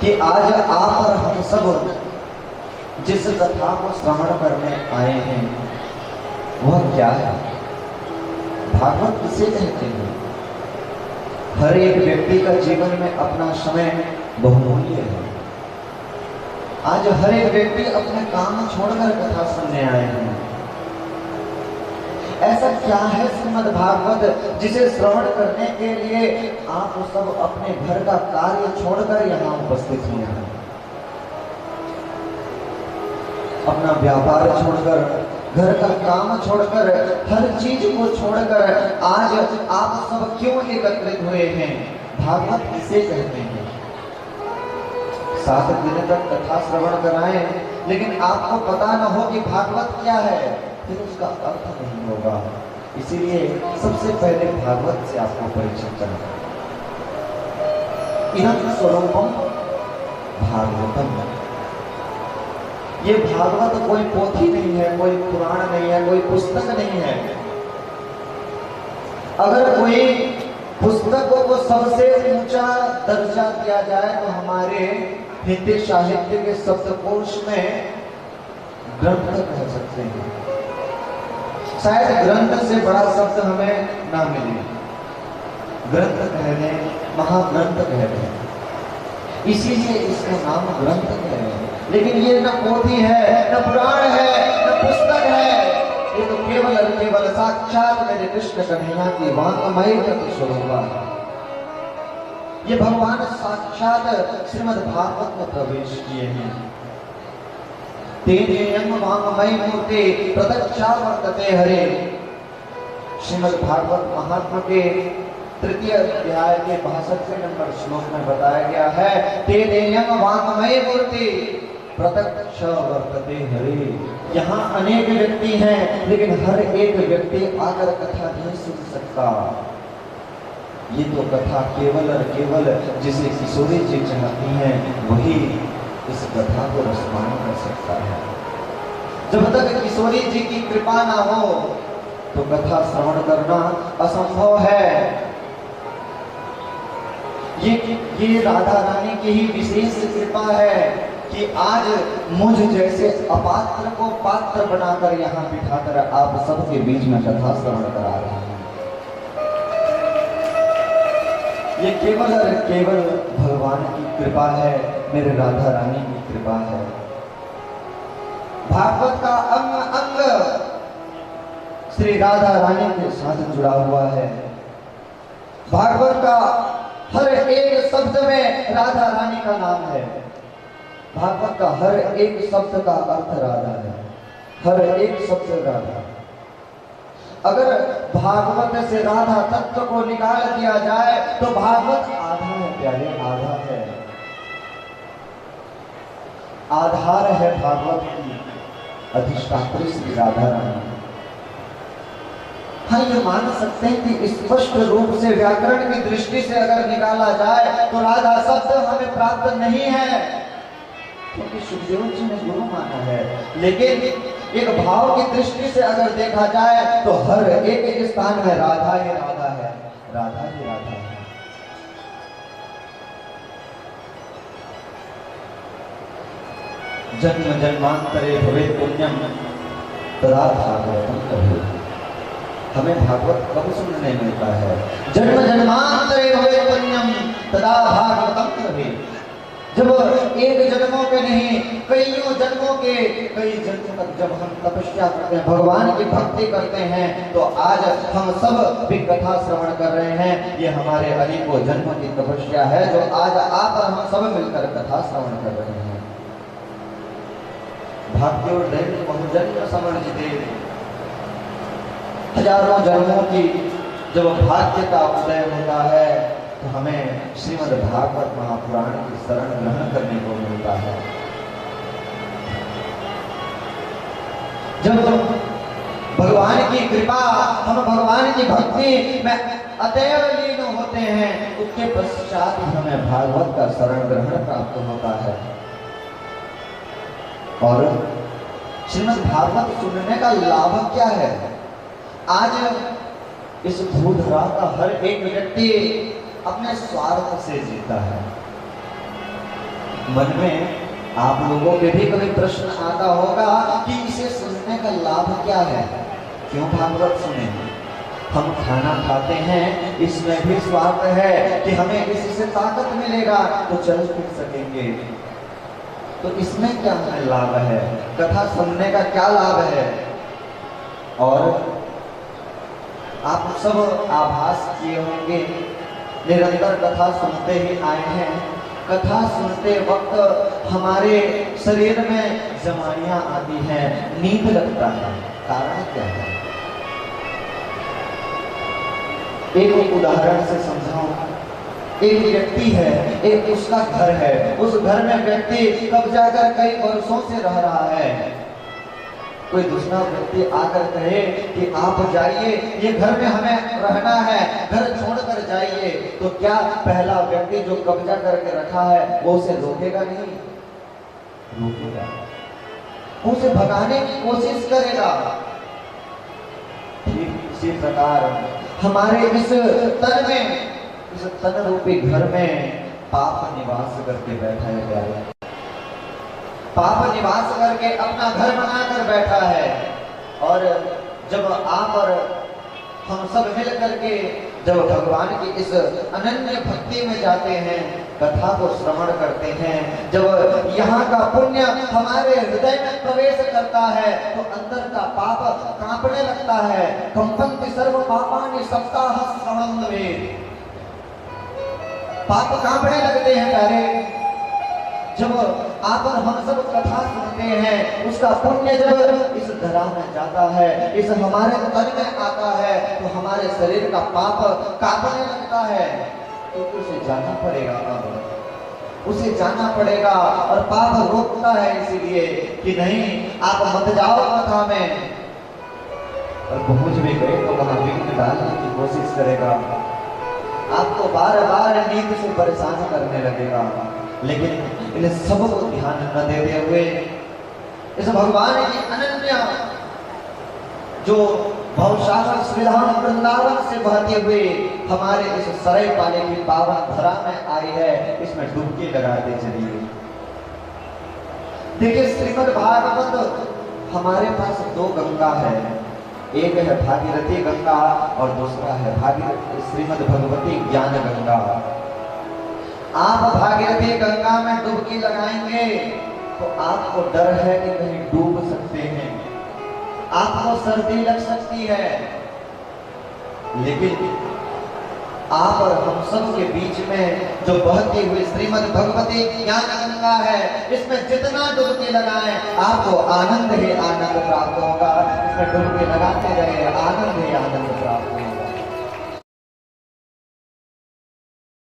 कि आज आप और हम सब जिस कथा को श्रवण करने आए हैं वह क्या है? भागवत किसे कहते हैं? हर एक व्यक्ति का जीवन में अपना समय बहुमूल्य है। आज हर एक व्यक्ति अपने काम छोड़कर कथा सुनने आए हैं। ऐसा क्या है श्रीमद् भागवत जिसे श्रवण करने के लिए आप सब अपने घर का कार्य छोड़कर यहाँ उपस्थित हुए हैं? अपना व्यापार छोड़कर, घर का काम छोड़कर, हर चीज को छोड़कर आज आप सब क्यों एकत्रित हुए हैं? भागवत किसे कहते हैं? 7 दिन तक कथा श्रवण कराएं, लेकिन आपको पता न हो कि भागवत क्या है, फिर उसका अर्थ नहीं होगा। इसीलिए सबसे पहले भागवत से आपको परिचित कराएं। इदं स्वरूपम भागवतम। ये भागवत कोई पोथी नहीं है, कोई पुराण नहीं है, कोई पुस्तक नहीं है। अगर कोई पुस्तकों को सबसे ऊंचा दर्जा दिया जाए तो हमारे हिंदी साहित्य के शब्दकोश में ग्रंथ कह सकते हैं। शायद ग्रंथ से बड़ा शब्द हमें ना मिले। ग्रंथ कह दें, महाग्रंथ कह दें, इसीलिए इसका नाम ग्रंथ है। लेकिन ये न पोथी है, न पुराण है, न पुस्तक है। ये तो केवल और केवल साक्षात मेरे कृष्ण कन्हैया की वांगमय स्वरूप है। ये भगवान साक्षात श्रीमद् भागवत में प्रवेश किए हैं। तेनेयं वांगमय मूर्ते प्रत्यक्षा वर्तते हरे। श्रीमद् भागवत महात्मा के 3 अध्याय के 62 नंबर श्लोक में बताया गया है, तेनेयं वांगमय मूर्ते प्रत्यक्ष वर्तते हरे। यहाँ अनेक व्यक्ति हैं, लेकिन हर एक व्यक्ति आकर कथा नहीं सुन सकता। ये तो कथा केवल और केवल जिसे किशोरी जी चाहती हैं वही इस कथा को रसपान कर सकता है। जब तक किशोरी जी की कृपा ना हो तो कथा श्रवण करना असंभव है। ये राधा रानी की ही विशेष कृपा है कि आज मुझ जैसे अपात्र को पात्र बनाकर यहाँ बिठाकर आप सबके बीच में कथा श्रवण करा रहे हैं। ये केवल और केवल भगवान की कृपा है, मेरे राधा रानी की कृपा है। भागवत का अंग अंग श्री राधा रानी के साथ जुड़ा हुआ है। भागवत का हर एक शब्द में राधा रानी का नाम है। भागवत का हर एक शब्द का अर्थ राधा है, हर एक शब्द राधा। अगर भागवत से राधा तत्व को निकाल दिया जाए तो भागवत आधा है प्यारे, आधा है। आधार है भागवत की अधिष्ठात्री श्री राधा रानी। हाँ, ये मान सकते हैं कि स्पष्ट रूप से व्याकरण की दृष्टि से अगर निकाला जाए तो राधा शब्द हमें प्राप्त नहीं है, क्योंकि सुखदेव जी ने गुरु माना है। लेकिन एक भाव की दृष्टि से अगर देखा जाए तो हर एक स्थान में राधा ही राधा है, राधा ही राधा है। जन्म जन्मांतरे भवे पुण्यम तदा भागवतम कभे। हमें भागवत कब सुनने मिलता है? जन्म जन्मांतरे भवे पुण्यम तदा भागवतम कभे। जब एक जन्मों के नहीं, कईयों जन्मों के, कई जन्मों तक जब हम तपस्या करते हैं, भगवान की भक्ति करते हैं, तो आज हम सब भी कथा श्रवण कर रहे हैं। ये हमारे अनेकों जन्मों की तपस्या है जो आज आप और हम सब मिलकर कथा श्रवण कर रहे हैं। भाग्योदय बहुजन्म समर्जिते। हजारों जन्मों की जब भाग्य का उदय होता है तो हमें श्रीमद् भागवत महापुराण की शरण ग्रहण करने को मिलता है। जब भगवान की कृपा, हम भगवान की भक्ति में अतैव लीन होते हैं, उसके पश्चात हमें भागवत का शरण ग्रहण प्राप्त होता है। और श्रीमद् भागवत सुनने का लाभ क्या है? आज इस भूधरा का हर एक व्यक्ति अपने स्वार्थ से जीता है। मन में आप लोगों के भी कभी प्रश्न आता होगा कि इसे सुनने का लाभ क्या है, क्यों भागवत सुने। हम खाना खाते हैं, इसमें भी स्वार्थ है कि हमें किसी से ताकत मिलेगा तो चल फिर सकेंगे, तो इसमें क्या हमें लाभ है, कथा सुनने का क्या लाभ है। और आप सब आभास किए होंगे, निरंतर कथा सुनते ही आए हैं। कथा सुनते वक्त हमारे शरीर में जमानियां आती हैं, नींद लगता है, कारण क्या है। एक उदाहरण से समझाऊं। एक व्यक्ति है, एक उसका घर है, उस घर में व्यक्ति कब्जा कर कई वर्षों से रह रहा है। कोई दूसरा व्यक्ति आकर कहे कि आप जाइए, ये घर में हमें रहना है, घर छोड़कर जाइए, तो क्या पहला व्यक्ति जो कब्जा करके रखा है वो उसे रोकेगा? नहीं रोकेगा, उसे भगाने की कोशिश करेगा। ठीक इसी प्रकार हमारे इस तन में, इस तन रूपी घर में पाप निवास करके बैठा है प्यारे। पाप निवास करके अपना घर बनाकर बैठा है। और जब आप और हम सब मिल करके जब भगवान की इस अनन्य भक्ति में जाते हैं, कथा को श्रवण करते हैं, जब यहाँ का पुण्य हमारे हृदय में प्रवेश करता है तो अंदर का पाप कांपने लगता है। कंपन्ति सर्व पापानि सप्ताह श्रवणवे, पाप कांपने लगते हैं प्यारे। जब आप और हम सब कथा सुनते हैं, उसका पुण्य जब इस धरा में जाता है, इस हमारे तन में आता है, तो हमारे शरीर का पाप कांपने लगता है। तो उसे जाना पड़ेगा, अब उसे जाना पड़ेगा। और पाप रोकता है इसीलिए कि नहीं आप मत जाओ कथा में। और पहुंच भी गए तो वहां विघ्न डालने की कोशिश करेगा, आपको बार बार नींद से परेशान करने लगेगा। लेकिन इन सब को ध्यान न देते हुए इस भगवान की अनन्य जो भवसागर श्रीधाम वृंदावन से बहते हुए हमारे इस सराय पाले की पावन धरा में आई है, इसमें डुबकी लगाते चलिए। देखिए श्रीमद् भागवत हमारे पास दो गंगा है, एक है भागीरथी गंगा और दूसरा है भागीरथी श्रीमद् भगवती ज्ञान गंगा। आप भागीरथी गंगा में डुबकी लगाएंगे तो आपको डर है कि कहीं डूब सकते हैं, आपको सर्दी लग सकती है। लेकिन आप और हम सब के बीच में जो बहती हुई श्रीमद् भगवती ज्ञान गंगा है, इसमें जितना डुबकी लगाएं आपको आनंद ही आनंद प्राप्त होगा। इसमें डुबकी लगाते रहे, आनंद ही आनंद प्राप्त होगा।